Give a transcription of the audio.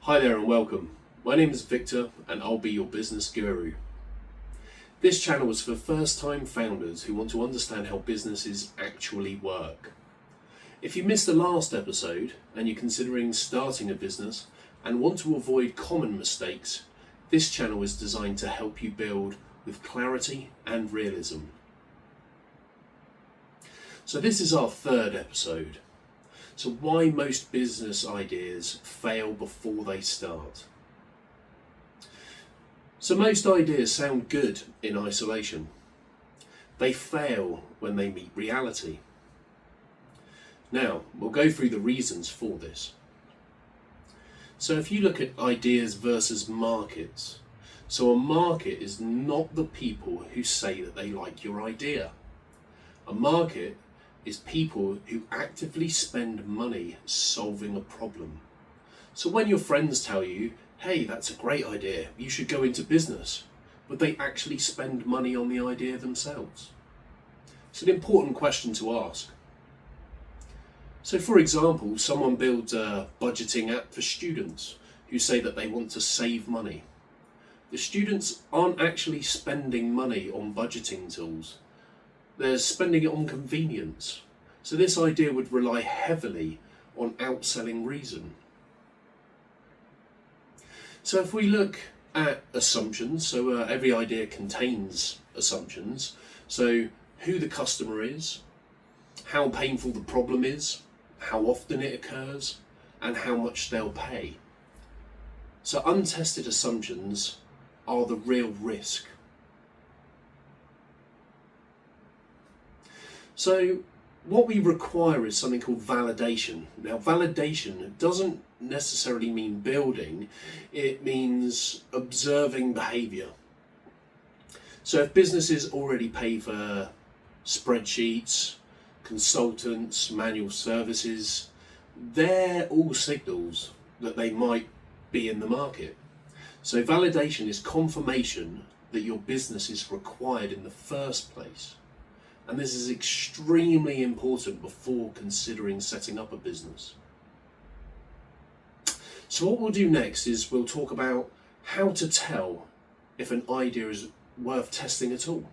Hi there and welcome. My name is Victor and I'll be your business guru. This channel is for first-time founders who want to understand how businesses actually work. If you missed the last episode and you're considering starting a business and want to avoid common mistakes, this channel is designed to help you build with clarity and realism. So this is our third episode. So why most business ideas fail before they start. So most ideas sound good in isolation. They fail when they meet reality. Now, we'll go through the reasons for this. So if you look at ideas versus markets, so a market is not the people who say that they like your idea. A market is people who actively spend money solving a problem. So when your friends tell you, hey, that's a great idea, you should go into business, but they actually spend money on the idea themselves. It's an important question to ask. So for example, someone builds a budgeting app for students who say that they want to save money. The students aren't actually spending money on budgeting tools. They're spending it on convenience. So this idea would rely heavily on outselling reason. So if we look at assumptions, so every idea contains assumptions. So who the customer is, how painful the problem is, how often it occurs, and how much they'll pay. So untested assumptions are the real risk. So what we require is something called validation. Now, validation doesn't necessarily mean building, it means observing behavior. So if businesses already pay for spreadsheets, consultants, manual services, they're all signals that they might be in the market. So validation is confirmation that your business is required in the first place. And this is extremely important before considering setting up a business. So what we'll do next is we'll talk about how to tell if an idea is worth testing at all.